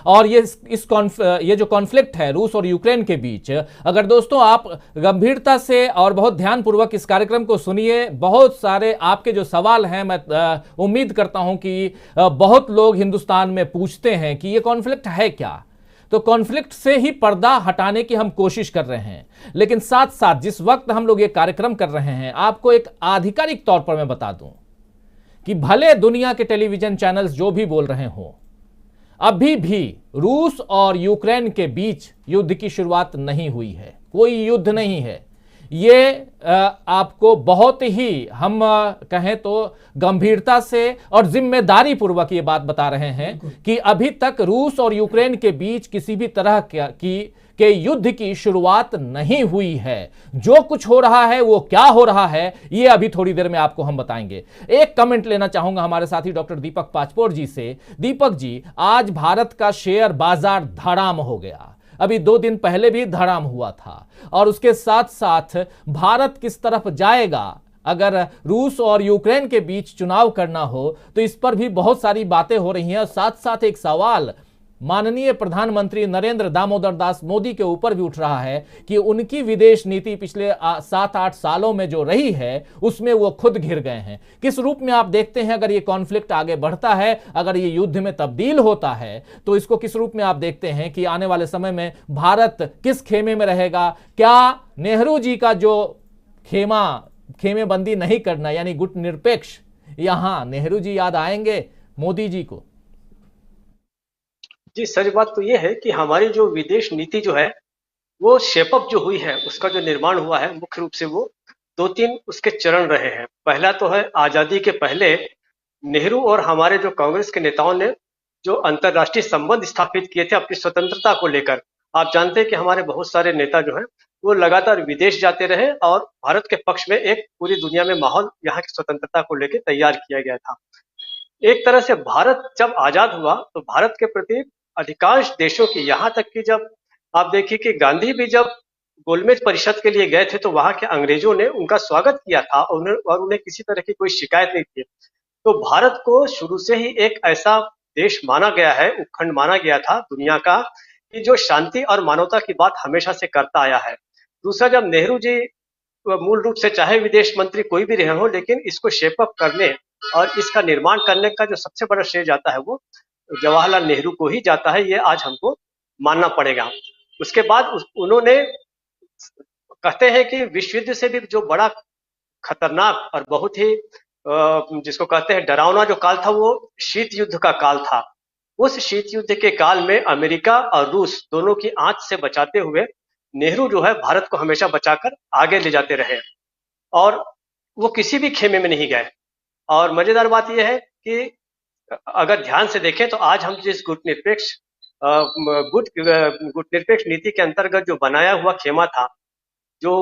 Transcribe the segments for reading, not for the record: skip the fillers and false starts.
और ये जो कॉन्फ्लिक्ट है रूस और यूक्रेन के बीच, अगर दोस्तों आप गंभीरता से और बहुत ध्यानपूर्वक इस कार्यक्रम को सुनिए, बहुत सारे आपके जो सवाल हैं, मैं उम्मीद करता हूं कि बहुत लोग हिंदुस्तान में पूछते हैं कि ये कॉन्फ्लिक्ट है क्या। तो कॉन्फ्लिक्ट से ही पर्दा हटाने की हम कोशिश कर रहे हैं, लेकिन साथ साथ जिस वक्त हम लोग ये कार्यक्रम कर रहे हैं, आपको एक आधिकारिक तौर पर मैं बता दूं कि भले दुनिया के टेलीविजन चैनल्स जो भी बोल रहे हों, अभी भी रूस और यूक्रेन के बीच युद्ध की शुरुआत नहीं हुई है। कोई युद्ध नहीं है। ये आपको बहुत ही, हम कहें तो गंभीरता से और जिम्मेदारी पूर्वक ये बात बता रहे हैं कि अभी तक रूस और यूक्रेन के बीच किसी भी तरह के युद्ध की शुरुआत नहीं हुई है। जो कुछ हो रहा है वो क्या हो रहा है, ये अभी थोड़ी देर में आपको हम बताएंगे। एक कमेंट लेना चाहूंगा हमारे साथी डॉक्टर दीपक पाचपोर जी से। दीपक जी, आज भारत का शेयर बाजार धड़ाम हो गया, अभी 2 दिन पहले भी धड़ाम हुआ था, और उसके साथ साथ भारत किस तरफ जाएगा अगर रूस और यूक्रेन के बीच चुनाव करना हो, तो इस पर भी बहुत सारी बातें हो रही हैं। साथ साथ एक सवाल माननीय प्रधानमंत्री नरेंद्र दामोदर दास मोदी के ऊपर भी उठ रहा है कि उनकी विदेश नीति पिछले 7-8 सालों में जो रही है उसमें वो खुद घिर गए हैं। किस रूप में आप देखते हैं अगर ये कॉन्फ्लिक्ट आगे बढ़ता है, अगर ये युद्ध में तब्दील होता है, तो इसको किस रूप में आप देखते हैं कि आने वाले समय में भारत किस खेमे में रहेगा? क्या नेहरू जी का जो खेमेबंदी नहीं करना, यानी गुटनिरपेक्ष, यहां नेहरू जी याद आएंगे मोदी जी को? जी, सच बात तो ये है कि हमारी जो विदेश नीति जो है, वो शेपअप जो हुई है, उसका जो निर्माण हुआ है, मुख्य रूप से वो 2-3 उसके चरण रहे हैं। पहला तो है आज़ादी के पहले नेहरू और हमारे जो कांग्रेस के नेताओं ने जो अंतर्राष्ट्रीय संबंध स्थापित किए थे अपनी स्वतंत्रता को लेकर। आप जानते हैं कि हमारे बहुत सारे नेता जो हैं, वो लगातार विदेश जाते रहे और भारत के पक्ष में एक पूरी दुनिया में माहौल यहाँ की स्वतंत्रता को लेकर तैयार किया गया था। एक तरह से भारत जब आजाद हुआ तो भारत के प्रति अधिकांश देशों की, यहाँ तक कि जब आप देखिए कि गांधी भी जब गोलमेज परिषद के लिए गए थे तो वहां के अंग्रेजों ने उनका स्वागत किया था और उन्हें किसी तरह की कोई शिकायत नहीं थी। तो भारत को शुरू से ही एक ऐसा देश माना गया है, उपखंड माना गया था दुनिया का, कि जो शांति और मानवता की बात हमेशा से करता आया है। दूसरा, जब नेहरू जी मूल रूप से चाहे विदेश मंत्री कोई भी रहे हो, लेकिन इसको शेपअप करने और इसका निर्माण करने का जो सबसे बड़ा श्रेय जाता है वो जवाहरलाल नेहरू को ही जाता है। ये आज हमको मानना पड़ेगा। उसके बाद उन्होंने, कहते हैं कि विश्व युद्ध से भी जो बड़ा खतरनाक और बहुत ही जिसको कहते हैं डरावना जो काल था, वो शीत युद्ध का काल था। उस शीत युद्ध के काल में अमेरिका और रूस दोनों की आंच से बचाते हुए नेहरू जो है भारत को हमेशा बचाकर आगे ले जाते रहे और वो किसी भी खेमे में नहीं गए। और मजेदार बात यह है कि अगर ध्यान से देखें तो आज हम जिस गुटनिरपेक्ष नीति के अंतर्गत जो बनाया हुआ खेमा था, जो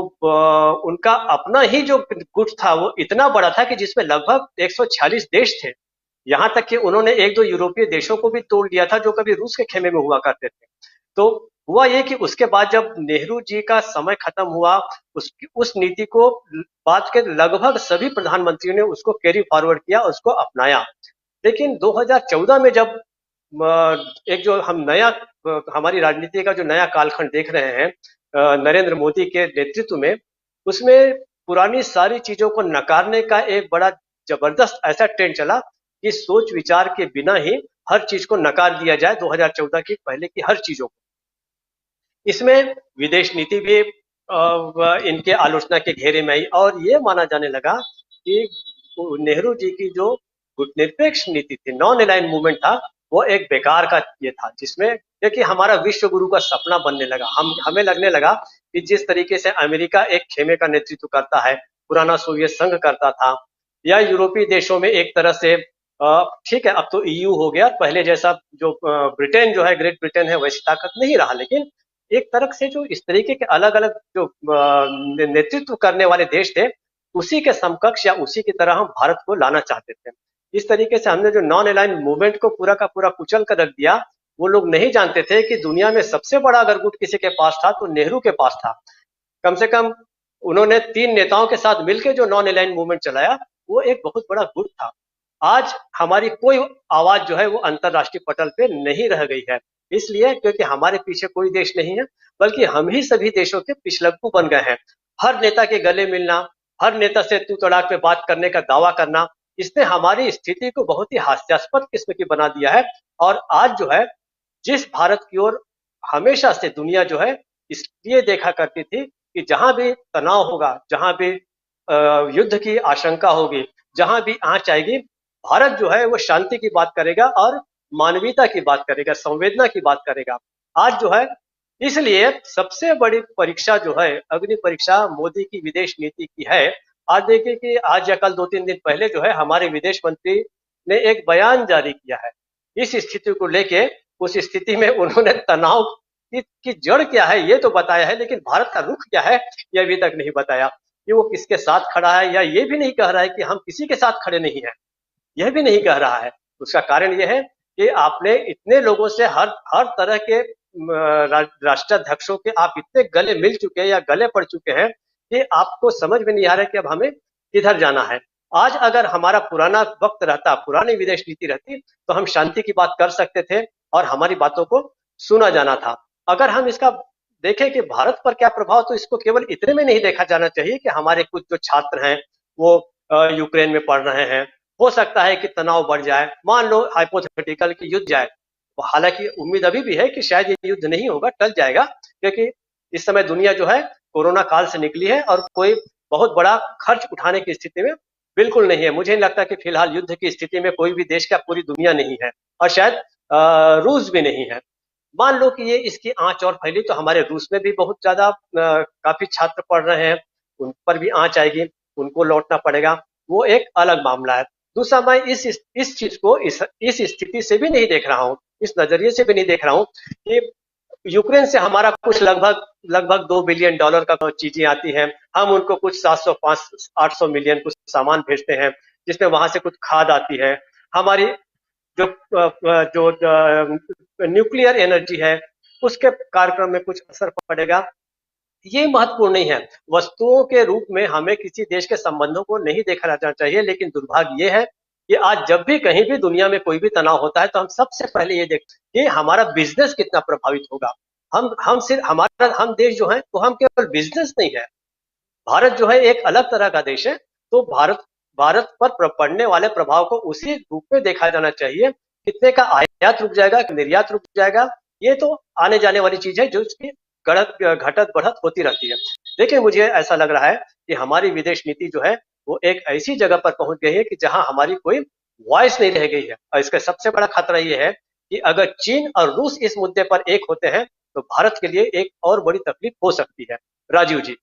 उनका अपना ही जो गुट था, वो इतना बड़ा था कि जिसमें लगभग 146 देश थे। यहाँ तक कि उन्होंने 1-2 यूरोपीय देशों को भी तोड़ दिया था जो कभी रूस के खेमे में हुआ करते थे। तो हुआ ये कि उसके बाद जब नेहरू जी का समय खत्म हुआ, उस नीति को बाद के लगभग सभी प्रधानमंत्रियों ने उसको कैरी फॉरवर्ड किया, उसको अपनाया। लेकिन 2014 में जब एक जो हम नया हमारी राजनीति का जो नया कालखंड देख रहे हैं नरेंद्र मोदी के नेतृत्व में, उसमें पुरानी सारी चीजों को नकारने का एक बड़ा जबरदस्त ऐसा ट्रेंड चला कि सोच विचार के बिना ही हर चीज को नकार दिया जाए, 2014 की पहले की हर चीजों को। इसमें विदेश नीति भी इनके आलोचना के घेरे में आई और ये माना जाने लगा कि नेहरू जी की जो गुटनिरपेक्ष नीति थी, नॉन अलाइन मूवमेंट था, वो एक बेकार का ये था, जिसमें देखिए हमारा विश्व गुरु का सपना बनने लगा। हमें लगने लगा कि जिस तरीके से अमेरिका एक खेमे का नेतृत्व करता है, पुराना सोवियत संघ करता था, या यूरोपीय देशों में एक तरह से ठीक है अब तो ईयू हो गया, पहले जैसा जो ब्रिटेन जो है, ग्रेट ब्रिटेन है, वैसी ताकत नहीं रहा, लेकिन एक तरह से जो इस तरीके के अलग अलग जो नेतृत्व करने वाले देश थे, उसी के समकक्ष या उसी की तरह हम भारत को लाना चाहते थे। इस तरीके से हमने जो नॉन अलाइन मूवमेंट को पूरा का पूरा कुचल कर रख दिया। वो लोग नहीं जानते थे कि दुनिया में सबसे बड़ा अगर गुट किसी के पास था तो नेहरू के पास था। कम से कम उन्होंने 3 नेताओं के साथ मिलकर जो नॉन अलाइन मूवमेंट चलाया, वो एक बहुत बड़ा गुट था। आज हमारी कोई आवाज जो है वो अंतरराष्ट्रीय पटल पे नहीं रह गई है। इसलिए क्योंकि हमारे पीछे कोई देश नहीं है, बल्कि हम ही सभी देशों के पिछलग्गू बन गए हैं। हर नेता के गले मिलना, हर नेता से तू तड़ाक पे बात करने का दावा करना, इसने हमारी स्थिति को बहुत ही हास्यास्पद किस्म की बना दिया है। और आज जो है, जिस भारत की ओर हमेशा से दुनिया जो है इसलिए देखा करती थी कि जहां भी तनाव होगा, जहां भी युद्ध की आशंका होगी, जहां भी आंच आएगी, भारत जो है वो शांति की बात करेगा और मानवीयता की बात करेगा, संवेदना की बात करेगा। आज जो है, इसलिए सबसे बड़ी परीक्षा जो है, अग्नि परीक्षा मोदी की विदेश नीति की है। आज देखिए कि आज या कल 2-3 दिन पहले जो है हमारे विदेश मंत्री ने एक बयान जारी किया है इस स्थिति को लेके। उस स्थिति में उन्होंने तनाव की जड़ क्या है ये तो बताया है, लेकिन भारत का रुख क्या है ये अभी तक नहीं बताया कि वो किसके साथ खड़ा है, या ये भी नहीं कह रहा है कि हम किसी के साथ खड़े नहीं हैं, यह भी नहीं कह रहा है। उसका कारण यह है कि आपने इतने लोगों से हर हर तरह के राष्ट्राध्यक्षों के आप इतने गले मिल चुके हैं या गले पड़ चुके हैं कि आपको समझ में नहीं आ रहा है कि अब हमें किधर जाना है। आज अगर हमारा पुराना वक्त रहता, पुरानी विदेश नीति रहती, तो हम शांति की बात कर सकते थे और हमारी बातों को सुना जाना था। अगर हम इसका देखें कि भारत पर क्या प्रभाव, तो इसको केवल इतने में नहीं देखा जाना चाहिए कि हमारे कुछ जो छात्र हैं वो यूक्रेन में पढ़ रहे हैं, हो सकता है कि तनाव बढ़ जाए, मान लो हाइपोथेटिकल कि युद्ध जाए। हालांकि उम्मीद अभी भी है कि शायद ये युद्ध नहीं होगा, टल जाएगा, क्योंकि इस समय दुनिया जो है कोरोना काल से निकली है और कोई बहुत बड़ा खर्च उठाने की स्थिति में बिल्कुल नहीं है। मुझे नहीं लगता कि फिलहाल युद्ध की स्थिति में कोई भी देश, क्या पूरी दुनिया नहीं है, और शायद रूस भी नहीं है। मान लो कि ये इसकी आंच और फैली तो हमारे रूस में भी बहुत ज्यादा काफी छात्र पढ़ रहे हैं, उन पर भी आंच आएगी, उनको लौटना पड़ेगा, वो एक अलग मामला है। दूसरा, मैं इस चीज को इस स्थिति से भी नहीं देख रहा हूँ, इस नजरिए से भी नहीं देख रहा हूँ कि यूक्रेन से हमारा कुछ लगभग $2 बिलियन का चीजें आती हैं, हम उनको कुछ 700-800 मिलियन कुछ सामान भेजते हैं, जिसमें वहां से कुछ खाद आती है, हमारी जो जो न्यूक्लियर एनर्जी है उसके कार्यक्रम में कुछ असर पड़ेगा, ये महत्वपूर्ण नहीं है। वस्तुओं के रूप में हमें किसी देश के संबंधों को नहीं देखा जाना चाहिए, लेकिन दुर्भाग्य ये है कि आज जब भी कहीं भी दुनिया में कोई भी तनाव होता है तो हम सबसे पहले ये देखते हैं कि हमारा बिजनेस कितना प्रभावित होगा। हम सिर्फ हमारा हम देश जो है तो हम केवल बिजनेस नहीं है, भारत जो है एक अलग तरह का देश है, तो भारत भारत पर पड़ने वाले प्रभाव को उसी रूप में देखा जाना चाहिए। कितने का आयात रुक जाएगा, निर्यात रुक जाएगा, ये तो आने जाने वाली चीज है जो उसकी घटत बढ़त होती रहती है। देखिए, मुझे ऐसा लग रहा है कि हमारी विदेश नीति जो है वो एक ऐसी जगह पर पहुंच गई है कि जहां हमारी कोई वॉइस नहीं रह गई है। और इसका सबसे बड़ा खतरा ये है कि अगर चीन और रूस इस मुद्दे पर एक होते हैं तो भारत के लिए एक और बड़ी तकलीफ हो सकती है। राजीव जी।